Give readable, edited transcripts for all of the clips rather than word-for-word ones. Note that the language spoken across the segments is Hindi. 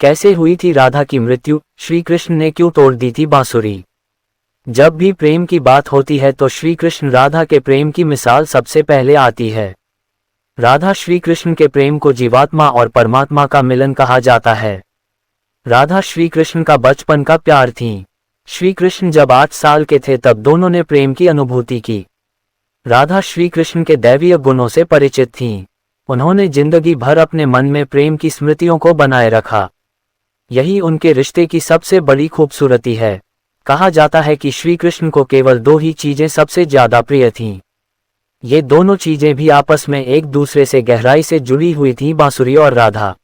कैसे हुई थी राधा की मृत्यु? श्री कृष्ण ने क्यों तोड़ दी थी बांसुरी? जब भी प्रेम की बात होती है तो श्री कृष्ण राधा के प्रेम की मिसाल सबसे पहले आती है। राधा श्री कृष्ण के प्रेम को जीवात्मा और परमात्मा का मिलन कहा जाता है। राधा श्री कृष्ण का बचपन का प्यार थी। श्री कृष्ण जब 8 साल के थे तब दोनों ने प्रेम की अनुभूति की। राधा श्री कृष्ण के दैवीय गुणों से परिचित थीं। उन्होंने जिंदगी भर अपने मन में प्रेम की स्मृतियों को बनाए रखा। यही उनके रिश्ते की सबसे बड़ी खूबसूरती है। कहा जाता है कि श्री कृष्ण को केवल 2 ही चीजें सबसे ज्यादा प्रिय थीं। ये दोनों चीजें भी आपस में एक दूसरे से गहराई से जुड़ी हुई थीं, बांसुरी और राधा।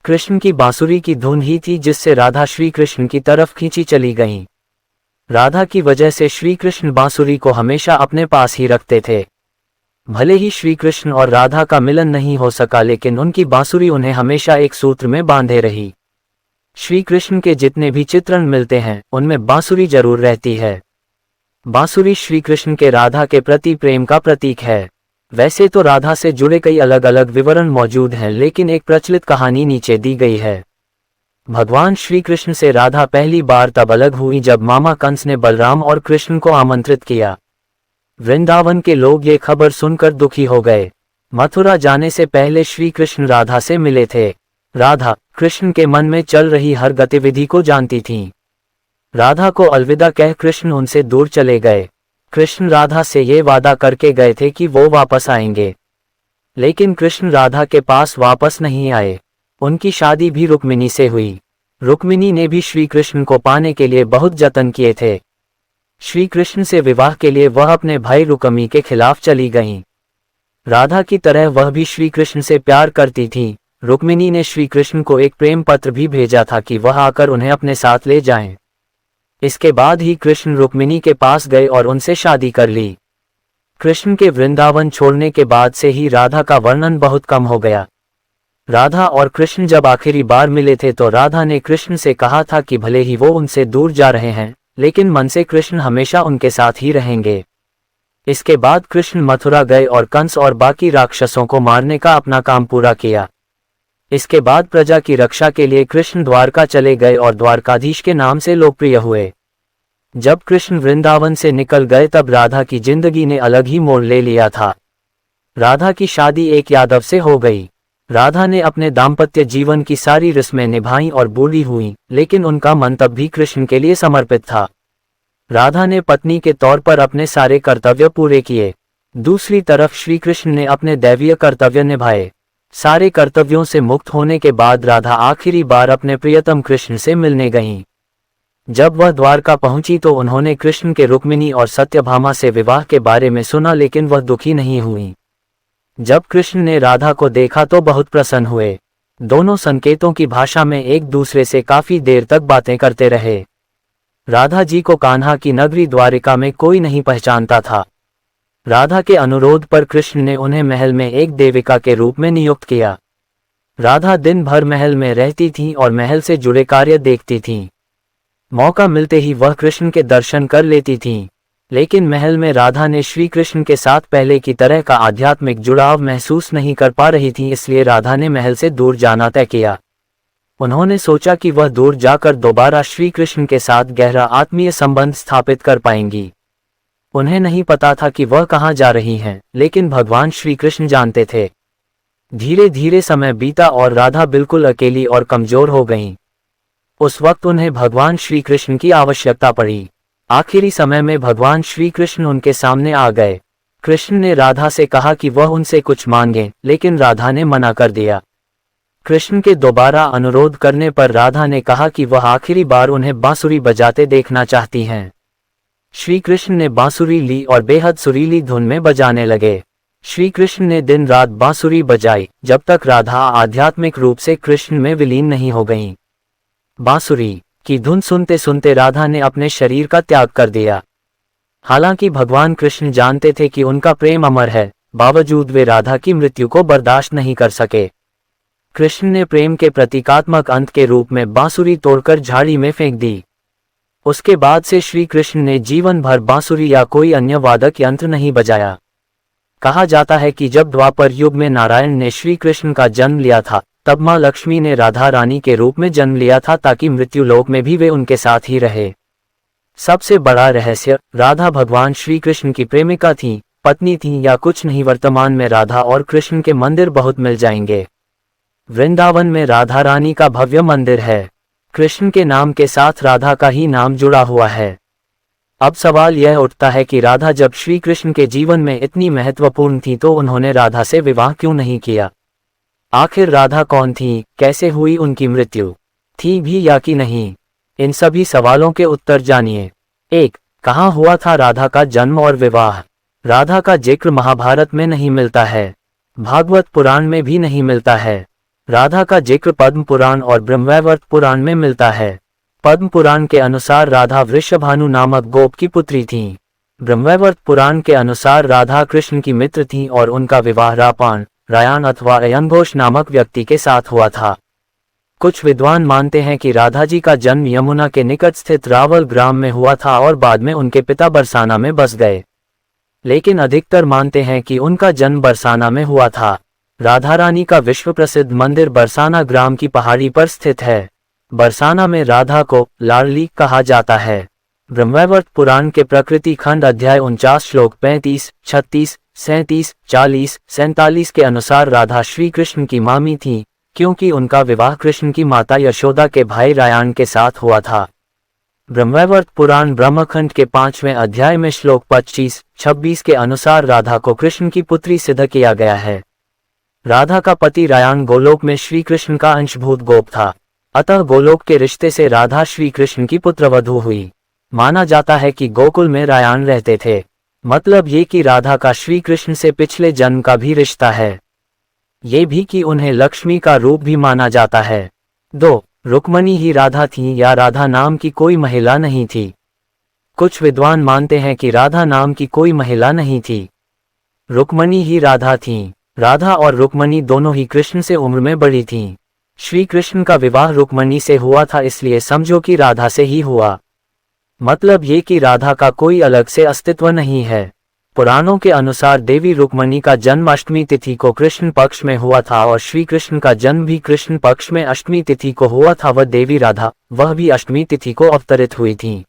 कृष्ण की बांसुरी की धुन ही थी जिससे राधा श्री कृष्ण की तरफ खींची चली गईं। राधा की वजह से श्री कृष्ण बांसुरी को हमेशा अपने पास ही रखते थे। भले ही श्री कृष्ण और राधा का मिलन नहीं हो सका, लेकिन उनकी बांसुरी उन्हें हमेशा एक सूत्र में बांधे रही। श्री कृष्ण के जितने भी चित्रण मिलते हैं उनमें बांसुरी जरूर रहती है। बांसुरी श्री कृष्ण के राधा के प्रति प्रेम का प्रतीक है। वैसे तो राधा से जुड़े कई अलग अलग विवरण मौजूद हैं, लेकिन एक प्रचलित कहानी नीचे दी गई है। भगवान श्री कृष्ण से राधा पहली बार तब अलग हुई जब मामा कंस ने बलराम और कृष्ण को आमंत्रित किया। वृंदावन के लोग ये खबर सुनकर दुखी हो गए। मथुरा जाने से पहले श्री कृष्ण राधा से मिले थे। राधा कृष्ण के मन में चल रही हर गतिविधि को जानती थीं। राधा को अलविदा कह कृष्ण उनसे दूर चले गए। कृष्ण राधा से ये वादा करके गए थे कि वो वापस आएंगे, लेकिन कृष्ण राधा के पास वापस नहीं आए। उनकी शादी भी रुक्मिणी से हुई। रुक्मिणी ने भी श्री कृष्ण को पाने के लिए बहुत जतन किए थे। श्री कृष्ण से विवाह के लिए वह अपने भाई रुक्मी के खिलाफ चली गईं। राधा की तरह वह भी श्री कृष्ण से प्यार करती थी। रुक्मिणी ने श्री कृष्ण को एक प्रेम पत्र भी भेजा था कि वह आकर उन्हें अपने साथ ले जाएं। इसके बाद ही कृष्ण रुक्मिणी के पास गए और उनसे शादी कर ली। कृष्ण के वृंदावन छोड़ने के बाद से ही राधा का वर्णन बहुत कम हो गया। राधा और कृष्ण जब आखिरी बार मिले थे तो राधा ने कृष्ण से कहा था कि भले ही वो उनसे दूर जा रहे हैं, लेकिन मन से कृष्ण हमेशा उनके साथ ही रहेंगे। इसके बाद कृष्ण मथुरा गए और कंस और बाकी राक्षसों को मारने का अपना काम पूरा किया। इसके बाद प्रजा की रक्षा के लिए कृष्ण द्वारका चले गए और द्वारकाधीश के नाम से लोकप्रिय हुए। जब कृष्ण वृंदावन से निकल गए तब राधा की जिंदगी ने अलग ही मोड़ ले लिया था। राधा की शादी एक यादव से हो गई। राधा ने अपने दाम्पत्य जीवन की सारी रस्में निभाई और बूढ़ी हुई, लेकिन उनका मन तब भी कृष्ण के लिए समर्पित था। राधा ने पत्नी के तौर पर अपने सारे कर्तव्य पूरे किए। दूसरी तरफ श्री कृष्ण ने अपने दैवीय कर्तव्य निभाए। सारे कर्तव्यों से मुक्त होने के बाद राधा आखिरी बार अपने प्रियतम कृष्ण से मिलने गईं। जब वह द्वारका पहुंची तो उन्होंने कृष्ण के रुक्मिणी और सत्यभामा से विवाह के बारे में सुना, लेकिन वह दुखी नहीं हुई। जब कृष्ण ने राधा को देखा तो बहुत प्रसन्न हुए। दोनों संकेतों की भाषा में एक दूसरे से काफी देर तक बातें करते रहे। राधा जी को कान्हा की नगरी द्वारिका में कोई नहीं पहचानता था। राधा के अनुरोध पर कृष्ण ने उन्हें महल में एक देविका के रूप में नियुक्त किया। राधा दिन भर महल में रहती थीं और महल से जुड़े कार्य देखती थीं। मौका मिलते ही वह कृष्ण के दर्शन कर लेती थीं, लेकिन महल में राधा ने श्री कृष्ण के साथ पहले की तरह का आध्यात्मिक जुड़ाव महसूस नहीं कर पा रही थी, इसलिए राधा ने महल से दूर जाना तय किया। उन्होंने सोचा कि वह दूर जाकर दोबारा श्री कृष्ण के साथ गहरा आत्मीय संबंध स्थापित कर पाएंगी। उन्हें नहीं पता था कि वह कहाँ जा रही हैं, लेकिन भगवान श्री कृष्ण जानते थे। धीरे धीरे समय बीता और राधा बिल्कुल अकेली और कमजोर हो गईं। उस वक्त उन्हें भगवान श्री कृष्ण की आवश्यकता पड़ी। आखिरी समय में भगवान श्री कृष्ण उनके सामने आ गए। कृष्ण ने राधा से कहा कि वह उनसे कुछ मांगे, लेकिन राधा ने मना कर दिया। कृष्ण के दोबारा अनुरोध करने पर राधा ने कहा कि वह आखिरी बार उन्हें बांसुरी बजाते देखना चाहती हैं। श्री कृष्ण ने बांसुरी ली और बेहद सुरीली धुन में बजाने लगे। श्री कृष्ण ने दिन रात बांसुरी बजाई जब तक राधा आध्यात्मिक रूप से कृष्ण में विलीन नहीं हो गईं। बांसुरी की धुन सुनते सुनते राधा ने अपने शरीर का त्याग कर दिया। हालांकि भगवान कृष्ण जानते थे कि उनका प्रेम अमर है, बावजूद वे राधा की मृत्यु को बर्दाश्त नहीं कर सके। कृष्ण ने प्रेम के प्रतीकात्मक अंत के रूप में बांसुरी तोड़कर झाड़ी में फेंक दी। उसके बाद से श्री कृष्ण ने जीवन भर बांसुरी या कोई अन्य वादक यंत्र नहीं बजाया। कहा जाता है कि जब द्वापर युग में नारायण ने श्री कृष्ण का जन्म लिया था तब माँ लक्ष्मी ने राधा रानी के रूप में जन्म लिया था ताकि मृत्युलोक में भी वे उनके साथ ही रहे। सबसे बड़ा रहस्य, राधा भगवान श्री कृष्ण की प्रेमिका थी, पत्नी थी या कुछ नहीं। वर्तमान में राधा और कृष्ण के मंदिर बहुत मिल जाएंगे। वृंदावन में राधा रानी का भव्य मंदिर है। कृष्ण के नाम के साथ राधा का ही नाम जुड़ा हुआ है। अब सवाल यह उठता है कि राधा जब श्री कृष्ण के जीवन में इतनी महत्वपूर्ण थी तो उन्होंने राधा से विवाह क्यों नहीं किया? आखिर राधा कौन थी, कैसे हुई उनकी मृत्यु, थी भी या कि नहीं? इन सभी सवालों के उत्तर जानिए। 1. कहाँ हुआ था राधा का जन्म और विवाह? राधा का जिक्र महाभारत में नहीं मिलता है, भागवत पुराण में भी नहीं मिलता है। राधा का जिक्र पद्म पुराण और ब्रह्मवैवर्त पुराण में मिलता है। पद्म पुराण के अनुसार राधा वृषभानु नामक गोप की पुत्री थीं। ब्रह्मवैवर्त पुराण के अनुसार राधा कृष्ण की मित्र थीं और उनका विवाह रायान अथवा अयनघोष नामक व्यक्ति के साथ हुआ था। कुछ विद्वान मानते हैं कि राधा जी का जन्म यमुना के निकट स्थित रावल ग्राम में हुआ था और बाद में उनके पिता बरसाना में बस गए, लेकिन अधिकतर मानते हैं कि उनका जन्म बरसाना में हुआ था। राधा रानी का विश्व प्रसिद्ध मंदिर बरसाना ग्राम की पहाड़ी पर स्थित है। बरसाना में राधा को लाडली कहा जाता है। ब्रह्मवैवर्त पुराण के प्रकृति खंड अध्याय 49 श्लोक 35, 36, 37, 40, 47 के अनुसार राधा श्री कृष्ण की मामी थी, क्योंकि उनका विवाह कृष्ण की माता यशोदा के भाई रायान के साथ हुआ था। ब्रह्मवैवर्त पुराण ब्रह्मखंड के 5वें अध्याय में श्लोक 25, 26 के अनुसार राधा को कृष्ण की पुत्री सिद्ध किया गया है। राधा का पति रायान गोलोक में श्री कृष्ण का अंशभूत गोप था, अतः गोलोक के रिश्ते से राधा श्री कृष्ण की पुत्रवधू हुई। माना जाता है कि गोकुल में रायान रहते थे, मतलब ये कि राधा का श्री कृष्ण से पिछले जन्म का भी रिश्ता है। ये भी कि उन्हें लक्ष्मी का रूप भी माना जाता है। 2. रुक्मणी ही राधा थी या राधा नाम की कोई महिला नहीं थी? कुछ विद्वान मानते हैं कि राधा नाम की कोई महिला नहीं थी, रुक्मणी ही राधा थीं। राधा और रुक्मणी दोनों ही कृष्ण से उम्र में बड़ी थीं। श्री कृष्ण का विवाह रुक्मणी से हुआ था, इसलिए समझो कि राधा से ही हुआ। मतलब ये कि राधा का कोई अलग से अस्तित्व नहीं है। पुराणों के अनुसार देवी रुक्मणी का जन्म अष्टमी तिथि को कृष्ण पक्ष में हुआ था और श्री कृष्ण का जन्म भी कृष्ण पक्ष में अष्टमी तिथि को हुआ था। वह देवी राधा, वह भी अष्टमी तिथि को अवतरित हुई थी।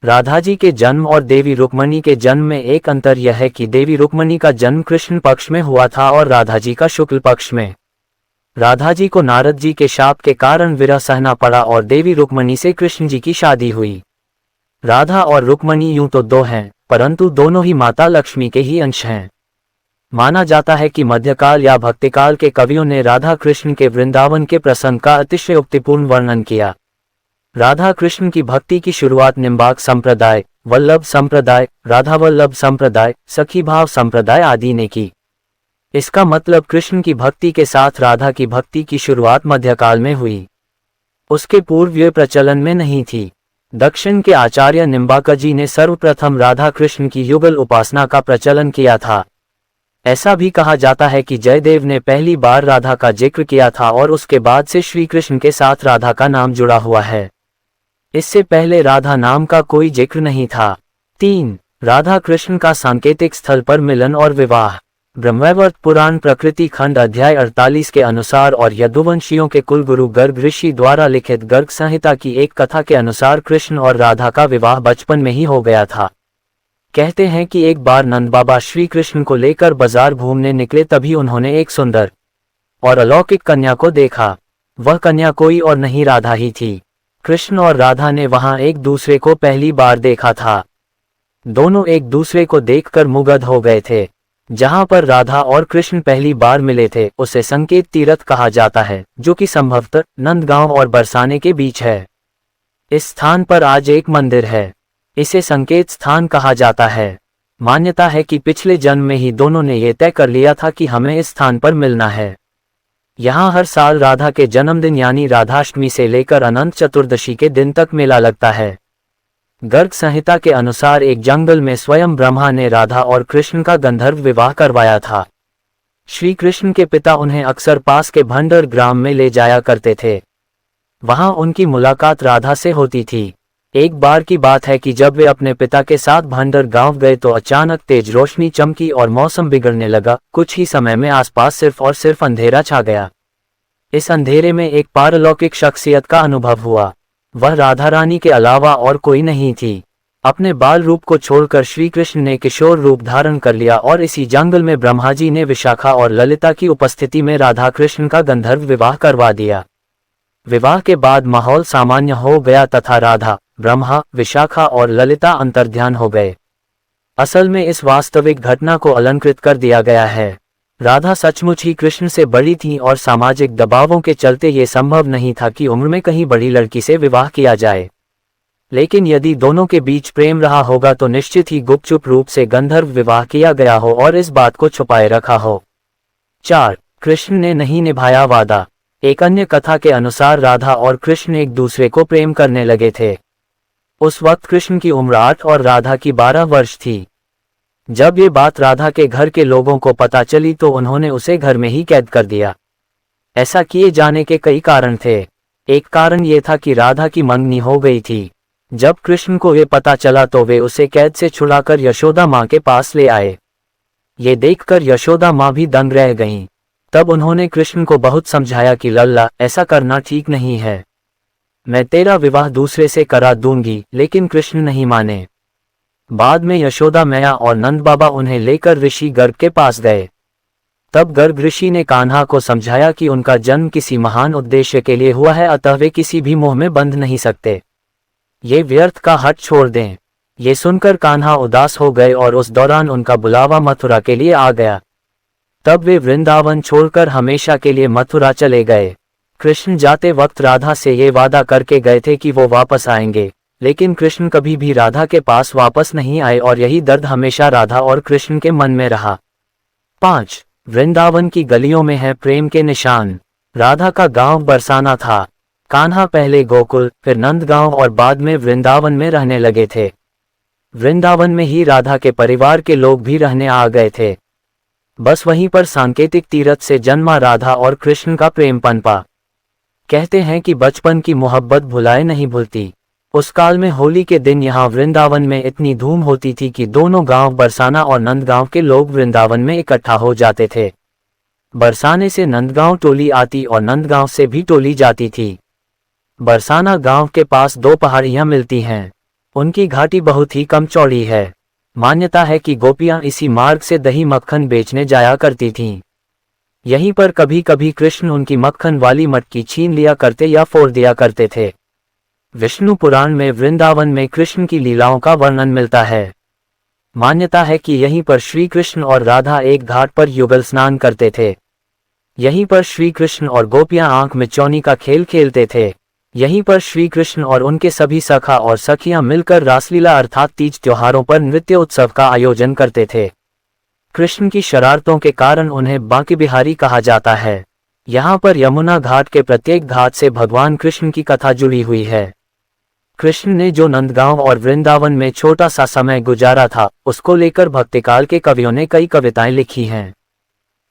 राधा जी के जन्म और देवी रुक्मणी के जन्म में एक अंतर यह है कि देवी रुक्मणी का जन्म कृष्ण पक्ष में हुआ था और राधा जी का शुक्ल पक्ष में। राधा जी को नारद जी के शाप के कारण विरह सहना पड़ा और देवी रुक्मणी से कृष्ण जी की शादी हुई। राधा और रुक्मणी यूं तो दो हैं, परंतु दोनों ही माता लक्ष्मी के ही अंश हैं। माना जाता है कि मध्यकाल या भक्तिकाल के कवियों ने राधा कृष्ण के वृंदावन के प्रसंग का अतिशयोक्तिपूर्ण वर्णन किया। राधा कृष्ण की भक्ति की शुरुआत निम्बाक संप्रदाय, वल्लभ संप्रदाय, राधा वल्लभ संप्रदाय, सखी भाव संप्रदाय आदि ने की। इसका मतलब कृष्ण की भक्ति के साथ राधा की भक्ति की शुरुआत मध्यकाल में हुई, उसके पूर्व ये प्रचलन में नहीं थी। दक्षिण के आचार्य निम्बाकजी ने सर्वप्रथम राधा कृष्ण की युगल उपासना का प्रचलन किया था। ऐसा भी कहा जाता है कि जयदेव ने पहली बार राधा का जिक्र किया था और उसके बाद से श्री कृष्ण के साथ राधा का नाम जुड़ा हुआ है। इससे पहले राधा नाम का कोई जिक्र नहीं था। 3. राधा कृष्ण का सांकेतिक स्थल पर मिलन और विवाह। ब्रह्मवैवर्त पुराण प्रकृति खंड अध्याय 48 के अनुसार और यदुवंशियों के कुलगुरु गर्ग ऋषि द्वारा लिखित गर्ग संहिता की एक कथा के अनुसार कृष्ण और राधा का विवाह बचपन में ही हो गया था। कहते हैं कि एक बार नंद बाबा श्री कृष्ण को लेकर बाजार घूमने निकले, तभी उन्होंने एक सुंदर और अलौकिक कन्या को देखा। वह कन्या कोई और नहीं राधा ही थी। कृष्ण और राधा ने वहां एक दूसरे को पहली बार देखा था। दोनों एक दूसरे को देखकर मुग्ध हो गए थे। जहां पर राधा और कृष्ण पहली बार मिले थे उसे संकेत तीर्थ कहा जाता है, जो कि संभवतः नंदगांव और बरसाने के बीच है। इस स्थान पर आज एक मंदिर है, इसे संकेत स्थान कहा जाता है। मान्यता है कि पिछले जन्म में ही दोनों ने यह तय कर लिया था कि हमें इस स्थान पर मिलना है। यहाँ हर साल राधा के जन्मदिन यानी राधाष्टमी से लेकर अनंत चतुर्दशी के दिन तक मेला लगता है। गर्ग संहिता के अनुसार एक जंगल में स्वयं ब्रह्मा ने राधा और कृष्ण का गंधर्व विवाह करवाया था। श्री कृष्ण के पिता उन्हें अक्सर पास के भंडर ग्राम में ले जाया करते थे। वहां उनकी मुलाकात राधा से होती थी। एक बार की बात है कि जब वे अपने पिता के साथ भंडर गांव गए तो अचानक तेज रोशनी चमकी और मौसम बिगड़ने लगा। कुछ ही समय में आसपास सिर्फ और सिर्फ अंधेरा छा गया। इस अंधेरे में एक पारलौकिक शख्सियत का अनुभव हुआ। वह राधा रानी के अलावा और कोई नहीं थी। अपने बाल रूप को छोड़कर श्री कृष्ण ने किशोर रूप धारण कर लिया और इसी जंगल में ब्रह्मा जी ने विशाखा और ललिता की उपस्थिति में राधा कृष्ण का गंधर्व विवाह करवा दिया। विवाह के बाद माहौल सामान्य हो गया तथा राधा, ब्रह्मा, विशाखा और ललिता अंतर्ध्यान हो गए। असल में इस वास्तविक घटना को अलंकृत कर दिया गया है। राधा सचमुच ही कृष्ण से बड़ी थी और सामाजिक दबावों के चलते ये संभव नहीं था कि उम्र में कहीं बड़ी लड़की से विवाह किया जाए। लेकिन यदि दोनों के बीच प्रेम रहा होगा तो निश्चित ही गुपचुप रूप से गंधर्व विवाह किया गया हो और इस बात को छुपाए रखा हो। 4. कृष्ण ने नहीं निभाया वादा। एक अन्य कथा के अनुसार राधा और कृष्ण एक दूसरे को प्रेम करने लगे थे। उस वक्त कृष्ण की उम्र 8 और राधा की 12 वर्ष थी। जब ये बात राधा के घर के लोगों को पता चली तो उन्होंने उसे घर में ही कैद कर दिया। ऐसा किए जाने के कई कारण थे। एक कारण ये था कि राधा की मंगनी हो गई थी। जब कृष्ण को ये पता चला तो वे उसे कैद से छुड़ाकर यशोदा माँ के पास ले आए। ये देखकर यशोदा माँ भी दंग रह गईं। तब उन्होंने कृष्ण को बहुत समझाया कि लल्ला, ऐसा करना ठीक नहीं है। मैं तेरा विवाह दूसरे से करा दूंगी, लेकिन कृष्ण नहीं माने। बाद में यशोदा मैया और नंद बाबा उन्हें लेकर ऋषि गर्ग के पास गए। तब गर्ग ऋषि ने कान्हा को समझाया कि उनका जन्म किसी महान उद्देश्य के लिए हुआ है, अतः वे किसी भी मोह में बंध नहीं सकते। ये व्यर्थ का हट छोड़ दें। ये सुनकर कान्हा उदास हो गए और उस दौरान उनका बुलावा मथुरा के लिए आ गया। तब वे वृंदावन छोड़कर हमेशा के लिए मथुरा चले गए। कृष्ण जाते वक्त राधा से ये वादा करके गए थे कि वो वापस आएंगे, लेकिन कृष्ण कभी भी राधा के पास वापस नहीं आए और यही दर्द हमेशा राधा और कृष्ण के मन में रहा। 5. वृंदावन की गलियों में है प्रेम के निशान। राधा का गांव बरसाना था। कान्हा पहले गोकुल, फिर नंदगांव और बाद में वृंदावन में रहने लगे थे। वृंदावन में ही राधा के परिवार के लोग भी रहने आ गए थे। बस वहीं पर सांकेतिक तीरथ से जन्मा राधा और कृष्ण का प्रेम पनपा। कहते हैं कि बचपन की मोहब्बत भुलाए नहीं भूलती। उस काल में होली के दिन यहाँ वृंदावन में इतनी धूम होती थी कि दोनों गांव बरसाना और नंदगांव के लोग वृंदावन में इकट्ठा हो जाते थे। बरसाने से नंदगांव टोली आती और नंदगांव से भी टोली जाती थी। बरसाना गांव के पास 2 पहाड़ियां मिलती हैं। उनकी घाटी बहुत ही कम चौड़ी है। मान्यता है कि गोपियां इसी मार्ग से दही मक्खन बेचने जाया करती थीं। यहीं पर कभी कभी कृष्ण उनकी मक्खन वाली मटकी छीन लिया करते या फोड़ दिया करते थे। विष्णु पुराण में वृंदावन में कृष्ण की लीलाओं का वर्णन मिलता है। मान्यता है कि यहीं पर श्री कृष्ण और राधा एक घाट पर युगल स्नान करते थे। यहीं पर श्री कृष्ण और गोपियां आंख में चौनी का खेल खेलते थे। यहीं पर श्री कृष्ण और उनके सभी सखा और सखियां मिलकर रासलीला अर्थात तीज त्योहारों पर नृत्य उत्सव का आयोजन करते थे। कृष्ण की शरारतों के कारण उन्हें बांके बिहारी कहा जाता है। यहाँ पर यमुना घाट के प्रत्येक घाट से भगवान कृष्ण की कथा जुड़ी हुई है। कृष्ण ने जो नंदगांव और वृंदावन में छोटा सा समय गुजारा था, उसको लेकर भक्तिकाल के कवियों ने कई कविताएं लिखी हैं।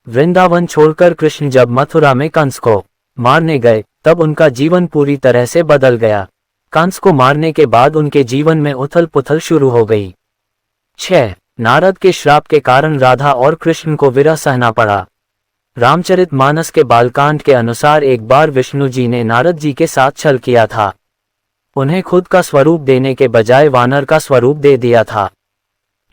वृंदावन छोड़कर कृष्ण जब मथुरा में कंस को मारने गए, तब उनका जीवन पूरी तरह से बदल गया। कंस को मारने के बाद उनके जीवन में उथल पुथल शुरू हो गई। 6. नारद के श्राप के कारण राधा और कृष्ण को विरह सहना पड़ा। रामचरितमानस के बालकांड के अनुसार एक बार विष्णु जी ने नारद जी के साथ छल किया था। उन्हें खुद का स्वरूप देने के बजाय वानर का स्वरूप दे दिया था।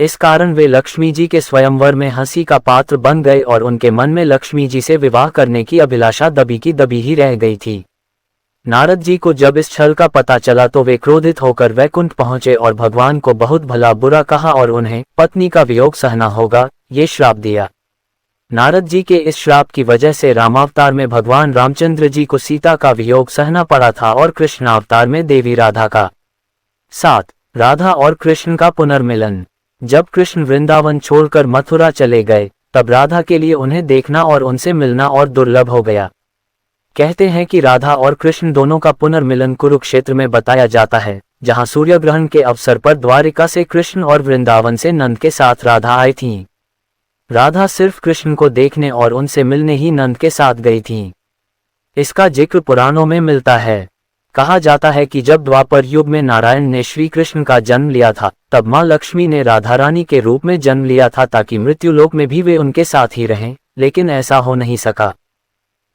इस कारण वे लक्ष्मी जी के स्वयंवर में हंसी का पात्र बन गए और उनके मन में लक्ष्मी जी से विवाह करने की अभिलाषा दबी की दबी ही रह गई थी। नारद जी को जब इस छल का पता चला तो वे क्रोधित होकर वैकुंठ पहुंचे और भगवान को बहुत भला बुरा कहा और उन्हें पत्नी का वियोग सहना होगा, ये श्राप दिया। नारद जी के इस श्राप की वजह से रामावतार में भगवान रामचंद्र जी को सीता का वियोग सहना पड़ा था और कृष्णावतार में देवी राधा का। 7. राधा और कृष्ण का पुनर्मिलन। जब कृष्ण वृंदावन छोड़कर मथुरा चले गए, तब राधा के लिए उन्हें देखना और उनसे मिलना और दुर्लभ हो गया। कहते हैं कि राधा और कृष्ण दोनों का पुनर्मिलन कुरुक्षेत्र में बताया जाता है, जहां सूर्यग्रहण के अवसर पर द्वारिका से कृष्ण और वृंदावन से नंद के साथ राधा आई थीं। राधा सिर्फ कृष्ण को देखने और उनसे मिलने ही नंद के साथ गई थीं। इसका जिक्र पुराणों में मिलता है। कहा जाता है कि जब द्वापर युग में नारायण ने श्री कृष्ण का जन्म लिया था, तब मां लक्ष्मी ने राधा रानी के रूप में जन्म लिया था ताकि मृत्युलोक में भी वे उनके साथ ही रहें, लेकिन ऐसा हो नहीं सका।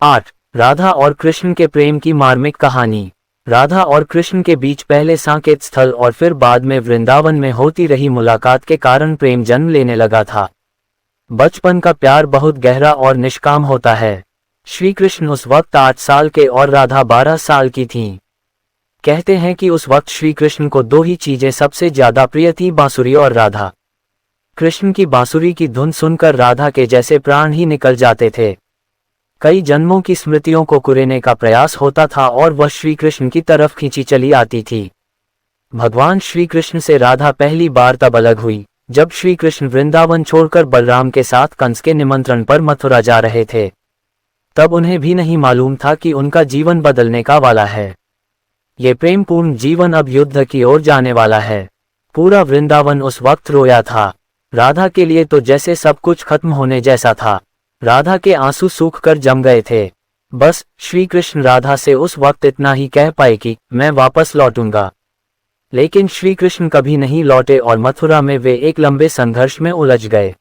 8. राधा और कृष्ण के प्रेम की मार्मिक कहानी। राधा और कृष्ण के बीच पहले साकेत स्थल और फिर बाद में वृंदावन में होती रही मुलाकात के कारण प्रेम जन्म लेने लगा था। बचपन का प्यार बहुत गहरा और निष्काम होता है। श्री कृष्ण उस वक्त 8 साल के और राधा 12 साल की थीं। कहते हैं कि उस वक्त श्री कृष्ण को 2 ही चीजें सबसे ज्यादा प्रिय थी, बांसुरी और राधा। कृष्ण की बांसुरी की धुन सुनकर राधा के जैसे प्राण ही निकल जाते थे। कई जन्मों की स्मृतियों को कुरेने का प्रयास होता था और वह श्री कृष्ण की तरफ खींची चली आती थी। भगवान श्री कृष्ण से राधा पहली बार तब अलग हुई जब श्री कृष्ण वृंदावन छोड़कर बलराम के साथ कंस के निमंत्रण पर मथुरा जा रहे थे। तब उन्हें भी नहीं मालूम था कि उनका जीवन बदलने का वाला है। ये प्रेमपूर्ण जीवन अब युद्ध की ओर जाने वाला है। पूरा वृंदावन उस वक्त रोया था। राधा के लिए तो जैसे सब कुछ खत्म होने जैसा था। राधा के आंसू सूख कर जम गए थे। बस श्री कृष्ण राधा से उस वक्त इतना ही कह पाए कि मैं वापस लौटूंगा। लेकिन श्री कृष्ण कभी नहीं लौटे और मथुरा में वे एक लंबे संघर्ष में उलझ गए।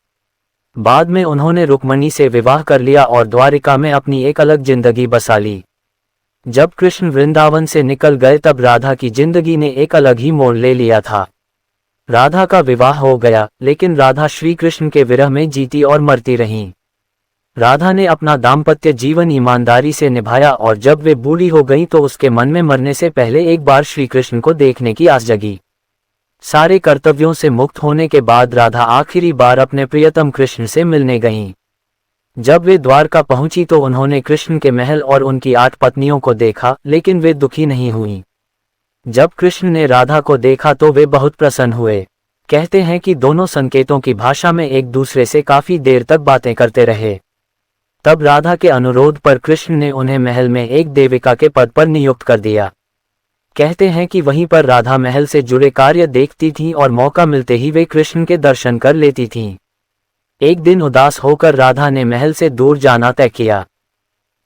बाद में उन्होंने रुक्मणी से विवाह कर लिया और द्वारिका में अपनी एक अलग जिंदगी बसा ली। जब कृष्ण वृंदावन से निकल गए तब राधा की जिंदगी ने एक अलग ही मोड़ ले लिया था। राधा का विवाह हो गया, लेकिन राधा श्री कृष्ण के विरह में जीती और मरती रहीं। राधा ने अपना दाम्पत्य जीवन ईमानदारी से निभाया और जब वे बूढ़ी हो गईं तो उसके मन में मरने से पहले एक बार श्री कृष्ण को देखने की आस जगी। सारे कर्तव्यों से मुक्त होने के बाद राधा आखिरी बार अपने प्रियतम कृष्ण से मिलने गईं। जब वे द्वारका पहुंची तो उन्होंने कृष्ण के महल और उनकी 8 पत्नियों को देखा, लेकिन वे दुखी नहीं हुईं। जब कृष्ण ने राधा को देखा तो वे बहुत प्रसन्न हुए। कहते हैं कि दोनों संकेतों की भाषा में एक दूसरे से काफी देर तक बातें करते रहे। तब राधा के अनुरोध पर कृष्ण ने उन्हें महल में एक देविका के पद पर नियुक्त कर दिया। कहते हैं कि वहीं पर राधा महल से जुड़े कार्य देखती थीं और मौका मिलते ही वे कृष्ण के दर्शन कर लेती थीं। एक दिन उदास होकर राधा ने महल से दूर जाना तय किया।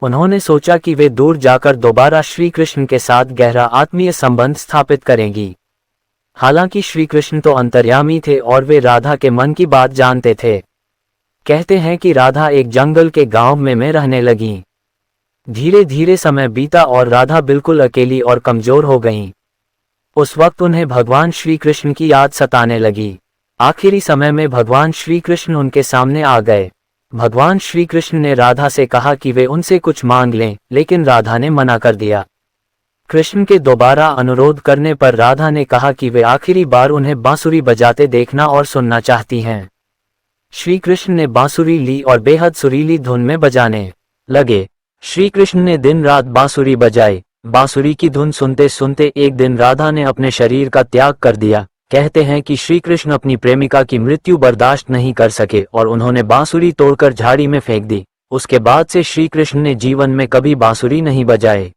उन्होंने सोचा कि वे दूर जाकर दोबारा श्री कृष्ण के साथ गहरा आत्मीय संबंध स्थापित करेंगी। हालांकि श्री कृष्ण तो अंतर्यामी थे और वे राधा के मन की बात जानते थे। कहते हैं कि राधा एक जंगल के गांव में रहने लगीं। धीरे धीरे समय बीता और राधा बिल्कुल अकेली और कमजोर हो गईं। उस वक्त उन्हें भगवान श्री कृष्ण की याद सताने लगी। आखिरी समय में भगवान श्री कृष्ण उनके सामने आ गए। भगवान श्री कृष्ण ने राधा से कहा कि वे उनसे कुछ मांग लें, लेकिन राधा ने मना कर दिया। कृष्ण के दोबारा अनुरोध करने पर राधा ने कहा कि वे आखिरी बार उन्हें बांसुरी बजाते देखना और सुनना चाहती हैं। श्री कृष्ण ने बांसुरी ली और बेहद सुरीली धुन में बजाने लगे। श्री कृष्ण ने दिन रात बांसुरी बजाई। बांसुरी की धुन सुनते सुनते एक दिन राधा ने अपने शरीर का त्याग कर दिया। कहते हैं कि श्री कृष्ण अपनी प्रेमिका की मृत्यु बर्दाश्त नहीं कर सके और उन्होंने बांसुरी तोड़कर झाड़ी में फेंक दी। उसके बाद से श्री कृष्ण ने जीवन में कभी बांसुरी नहीं बजाए।